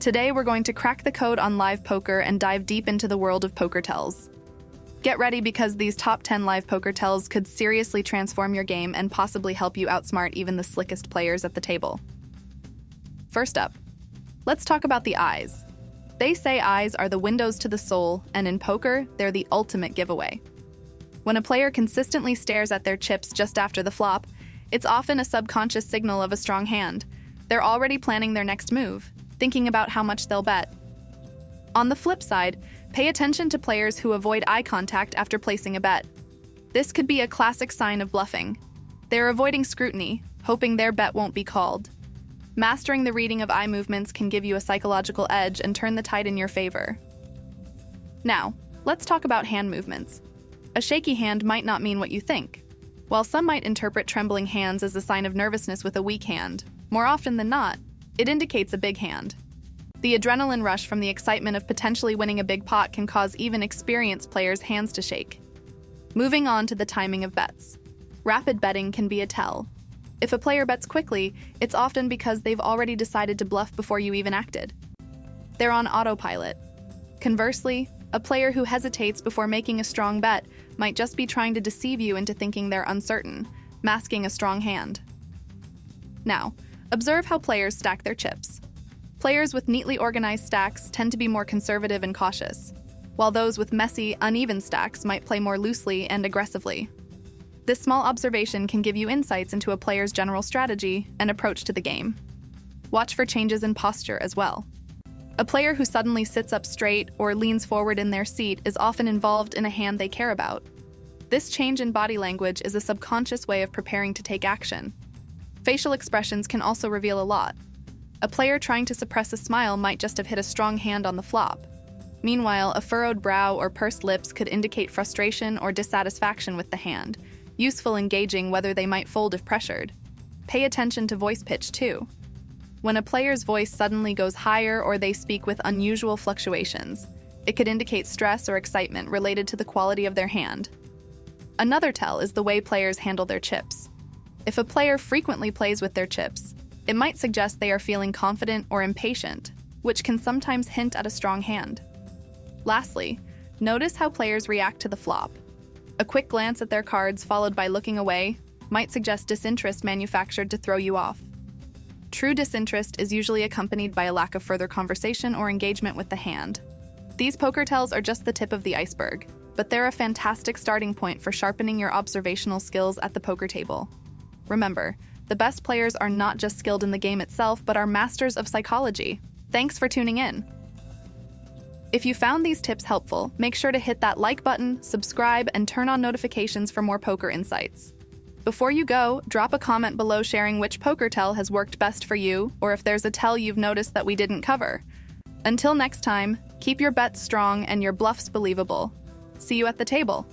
Today, we're going to crack the code on live poker and dive deep into the world of poker tells. Get ready because these top 10 live poker tells could seriously transform your game and possibly help you outsmart even the slickest players at the table. First up, let's talk about the eyes. They say eyes are the windows to the soul, and in poker, they're the ultimate giveaway. When a player consistently stares at their chips just after the flop, it's often a subconscious signal of a strong hand. They're already planning their next move, thinking about how much they'll bet. On the flip side, pay attention to players who avoid eye contact after placing a bet. This could be a classic sign of bluffing. They're avoiding scrutiny, hoping their bet won't be called. Mastering the reading of eye movements can give you a psychological edge and turn the tide in your favor. Now, let's talk about hand movements. A shaky hand might not mean what you think. While some might interpret trembling hands as a sign of nervousness with a weak hand, more often than not, it indicates a big hand. The adrenaline rush from the excitement of potentially winning a big pot can cause even experienced players' hands to shake. Moving on to the timing of bets. Rapid betting can be a tell. If a player bets quickly, it's often because they've already decided to bluff before you even acted. They're on autopilot. Conversely, a player who hesitates before making a strong bet might just be trying to deceive you into thinking they're uncertain, masking a strong hand. Now, observe how players stack their chips. Players with neatly organized stacks tend to be more conservative and cautious, while those with messy, uneven stacks might play more loosely and aggressively. This small observation can give you insights into a player's general strategy and approach to the game. Watch for changes in posture as well. A player who suddenly sits up straight or leans forward in their seat is often involved in a hand they care about. This change in body language is a subconscious way of preparing to take action. Facial expressions can also reveal a lot. A player trying to suppress a smile might just have hit a strong hand on the flop. Meanwhile, a furrowed brow or pursed lips could indicate frustration or dissatisfaction with the hand, useful in gauging whether they might fold if pressured. Pay attention to voice pitch too. When a player's voice suddenly goes higher or they speak with unusual fluctuations, it could indicate stress or excitement related to the quality of their hand. Another tell is the way players handle their chips. If a player frequently plays with their chips, it might suggest they are feeling confident or impatient, which can sometimes hint at a strong hand. Lastly, notice how players react to the flop. A quick glance at their cards followed by looking away might suggest disinterest manufactured to throw you off. True disinterest is usually accompanied by a lack of further conversation or engagement with the hand. These poker tells are just the tip of the iceberg, but they're a fantastic starting point for sharpening your observational skills at the poker table. Remember, the best players are not just skilled in the game itself, but are masters of psychology. Thanks for tuning in. If you found these tips helpful, make sure to hit that like button, subscribe, and turn on notifications for more poker insights. Before you go, drop a comment below sharing which poker tell has worked best for you, or if there's a tell you've noticed that we didn't cover. Until next time, keep your bets strong and your bluffs believable. See you at the table.